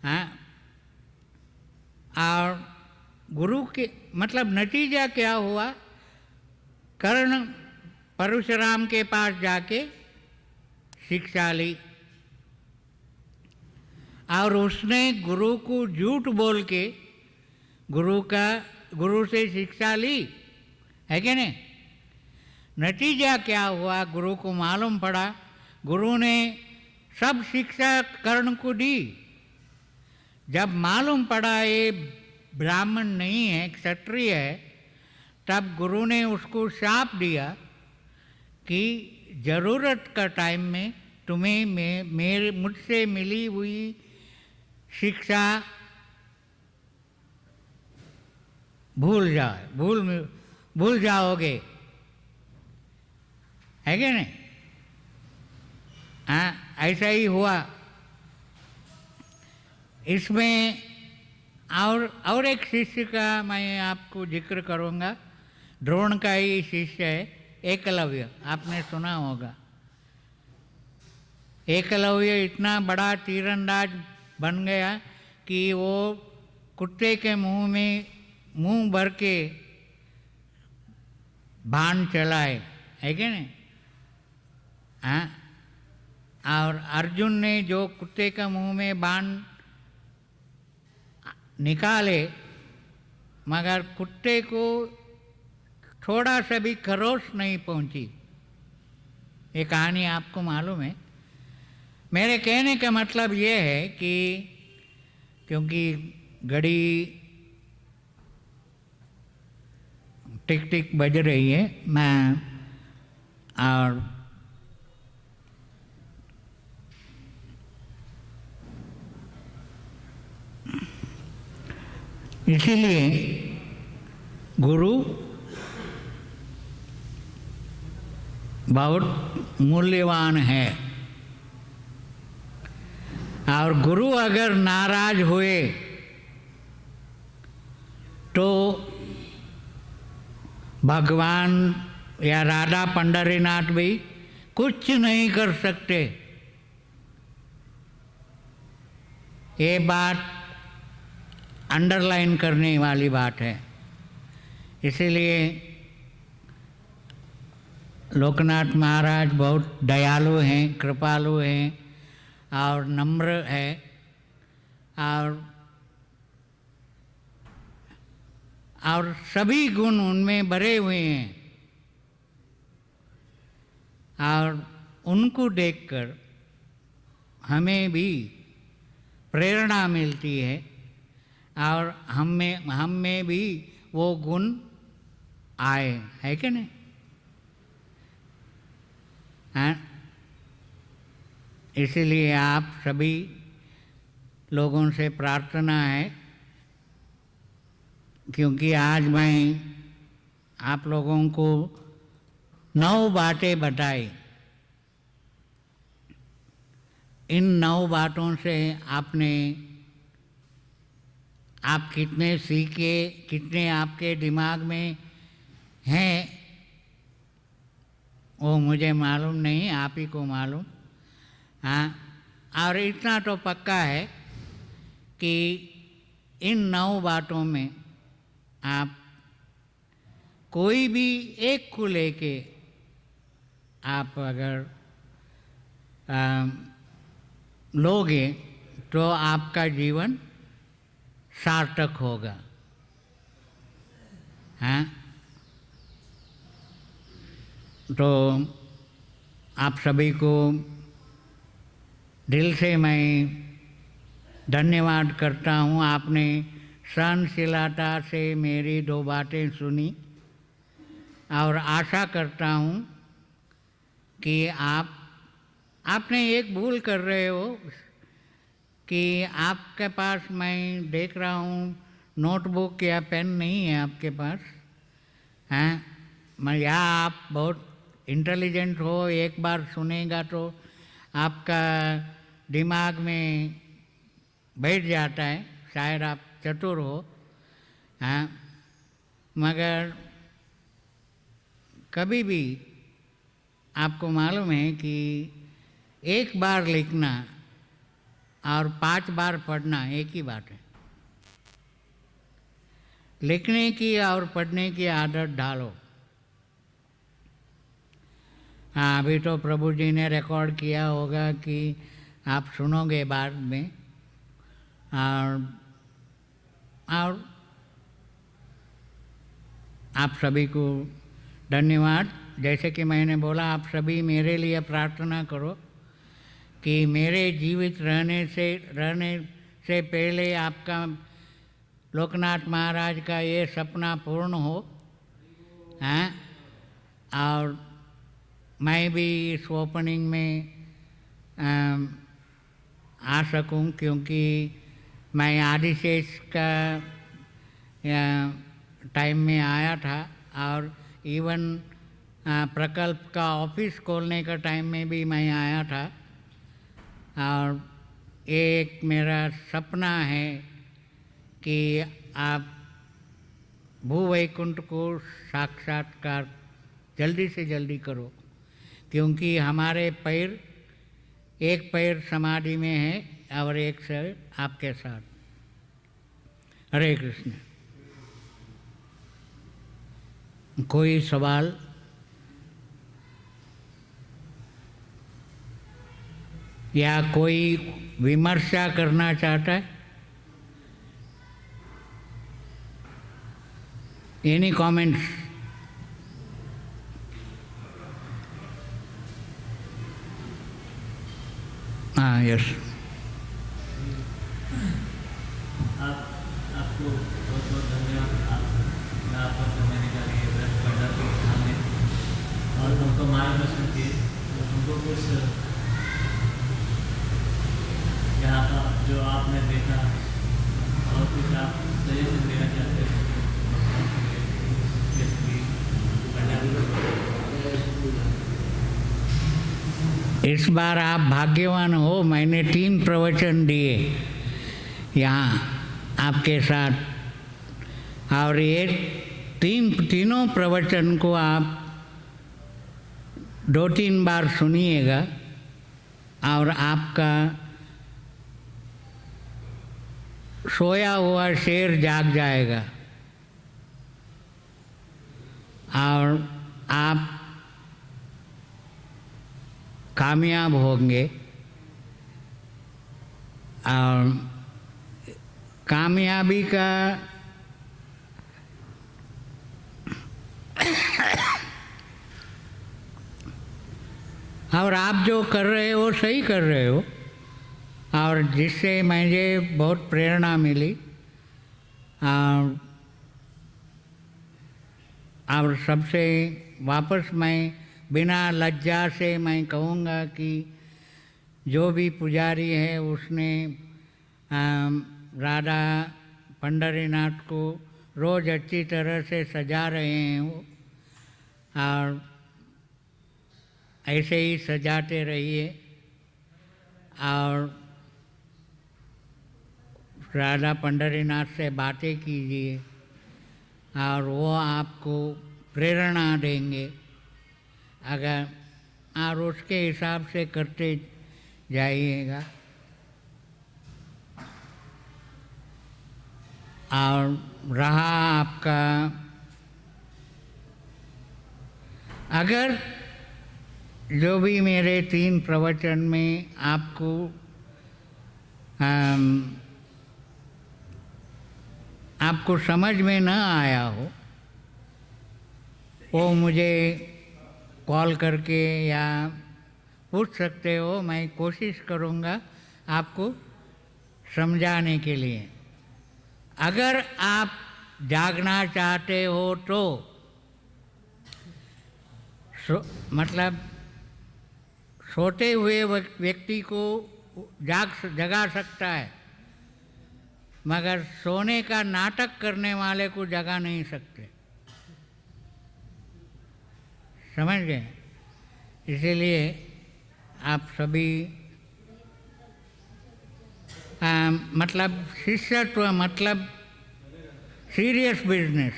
हाँ, और गुरु के मतलब नतीजा क्या हुआ, कर्ण परशुराम के पास जाके शिक्षा ली और उसने गुरु को झूठ बोल के गुरु से शिक्षा ली, है कि नहीं। नतीजा क्या हुआ, गुरु को मालूम पड़ा, गुरु ने सब शिक्षा कर्ण को दी। जब मालूम पड़ा ये ब्राह्मण नहीं है, क्षत्रिय है, तब गुरु ने उसको शाप दिया कि ज़रूरत का टाइम में तुम्हें मुझसे मिली हुई शिक्षा भूल जाओगे, है कि नहीं। हाँ, ऐसा ही हुआ। इसमें और एक शिष्य का मैं आपको जिक्र करूँगा, द्रोण का ही शिष्य है एकलव्य, आपने सुना होगा। एकलव्य इतना बड़ा तीरंदाज बन गया कि वो कुत्ते के मुंह भर के बाण चलाए, है कि नहीं। हाँ, और अर्जुन ने जो कुत्ते का मुंह में बाण निकाले, मगर कुत्ते को थोड़ा सा भी खरोच नहीं पहुंची। ये कहानी आपको मालूम है। मेरे कहने का मतलब ये है कि क्योंकि घड़ी टिक टिक बज रही है, मैं और इसीलिए गुरु बहुत मूल्यवान है। और गुरु अगर नाराज हुए तो भगवान या राधा पंडरीनाथ भी कुछ नहीं कर सकते। ये बात अंडरलाइन करने वाली बात है। इसीलिए लोकनाथ महाराज बहुत दयालु हैं, कृपालु हैं और नम्र है, और सभी गुण उनमें भरे हुए हैं। और उनको देखकर हमें भी प्रेरणा मिलती है और हम में भी वो गुण आए, है कि नहीं। हाँ, इसलिए आप सभी लोगों से प्रार्थना है, क्योंकि आज मैं आप लोगों को 9 बातें बताई। इन 9 बातों से आप कितने सीखे, कितने आपके दिमाग में हैं, वो मुझे मालूम नहीं, आप ही को मालूम। हाँ, और इतना तो पक्का है कि इन 9 बातों में आप कोई भी एक को लेके आप अगर लोगे तो आपका जीवन सार्थक होगा। हाँ, तो आप सभी को दिल से मैं धन्यवाद करता हूँ। आपने सहनशीलता से मेरी 2 बातें सुनी और आशा करता हूँ कि आपने एक भूल कर रहे हो कि आपके पास, मैं देख रहा हूँ, नोटबुक या पेन नहीं है आपके पास। हैं, मैं या आप बहुत इंटेलिजेंट हो, एक बार सुनेगा तो आपका दिमाग में बैठ जाता है, शायद आप चतुर हो। हाँ, मगर कभी भी आपको मालूम है कि एक बार लिखना और 5 बार पढ़ना एक ही बात है। लिखने की और पढ़ने की आदत डालो। हाँ, अभी तो प्रभु जी ने रिकॉर्ड किया होगा कि आप सुनोगे बाद में। और आप सभी को धन्यवाद। जैसे कि मैंने बोला, आप सभी मेरे लिए प्रार्थना करो कि मेरे जीवित रहने से पहले आपका लोकनाथ महाराज का ये सपना पूर्ण हो। हाँ, और मैं भी इस ओपनिंग में आ सकूं, क्योंकि मैं आदिशेष का टाइम में आया था और इवन प्रकल्प का ऑफिस खोलने का टाइम में भी मैं आया था। और एक मेरा सपना है कि आप भूवैकुंठ को साक्षात्कार जल्दी से जल्दी करो, क्योंकि हमारे पैर, एक पैर समाधि में है और एक से आपके साथ। हरे कृष्ण। कोई सवाल? या कोई विमर्शा करना चाहता है? Any comments? हाँ, यस। आपको बहुत बहुत धन्यवाद। आपका समय निकालिए स्पर्धा के सामने और हमको मार्गदर्शन किए। तो हमको कुछ यहाँ का जो आपने देखा और कुछ आप सजेशन देना चाहते हैं? इस बार आप भाग्यवान हो, मैंने 3 प्रवचन दिए यहाँ आपके साथ, और ये तीनों प्रवचन को आप 2-3 बार सुनिएगा और आपका सोया हुआ शेर जाग जाएगा और आप कामयाब होंगे। और कामयाबी का और आप जो कर रहे हो सही कर रहे हो, और जिससे मुझे बहुत प्रेरणा मिली। और सबसे वापस मैं बिना लज्जा से मैं कहूँगा कि जो भी पुजारी है उसने राधा पंढरीनाथ को रोज़ अच्छी तरह से सजा रहे हैं वो, और ऐसे ही सजाते रहिए और राधा पंढरीनाथ से बातें कीजिए और वो आपको प्रेरणा देंगे। अगर और उसके हिसाब से करते जाइएगा। और रहा आपका, अगर जो भी मेरे 3 प्रवचन में आपको आपको समझ में न आया हो वो मुझे कॉल करके या पूछ सकते हो। मैं कोशिश करूँगा आपको समझाने के लिए। अगर आप जागना चाहते हो तो मतलब सोते हुए व्यक्ति को जगा सकता है, मगर सोने का नाटक करने वाले को जगा नहीं सकते। समझ गए? इसीलिए आप सभी मतलब शिष्यत्व मतलब सीरियस बिजनेस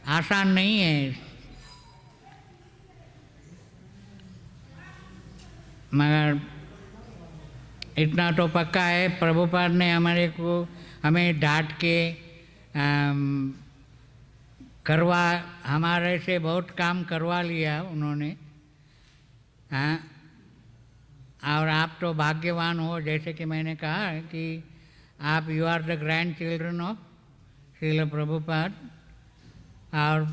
आसान नहीं है, मगर इतना तो पक्का है प्रभुपाद ने हमें डांट के हमारे से बहुत काम करवा लिया उन्होंने। हाँ, और आप तो भाग्यवान हो, जैसे कि मैंने कहा कि आप you are the grand children of Srila Prabhupada, और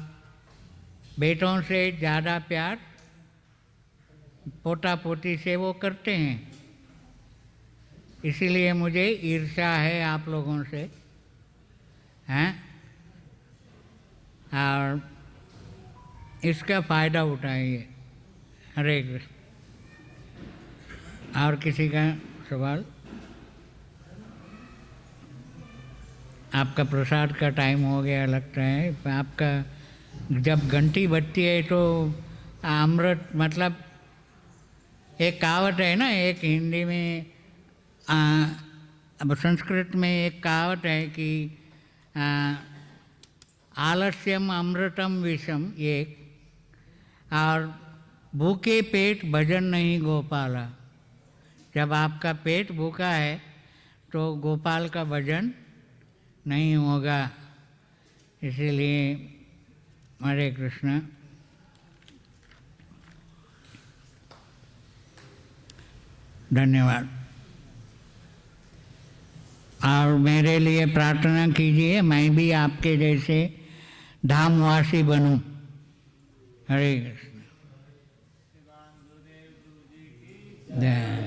बेटों से ज़्यादा प्यार पोता पोती से वो करते हैं। इसीलिए मुझे ईर्ष्या है आप लोगों से, हैं, और इसका फ़ायदा उठाइए। हरे कृष्ण। और किसी का सवाल? आपका प्रसाद का टाइम हो गया लगता है। आपका जब घंटी बजती है तो अमृत मतलब एक कहावत है ना, एक हिंदी में अब संस्कृत में एक कहावत है कि आलस्यम अमृतम विषम एक, और भूखे पेट भजन नहीं गोपाला। जब आपका पेट भूखा है तो गोपाल का भजन नहीं होगा। इसीलिए हरे कृष्ण। धन्यवाद। और मेरे लिए प्रार्थना कीजिए, मैं भी आपके जैसे धामवासी बनूं। हरे कृष्ण। जय।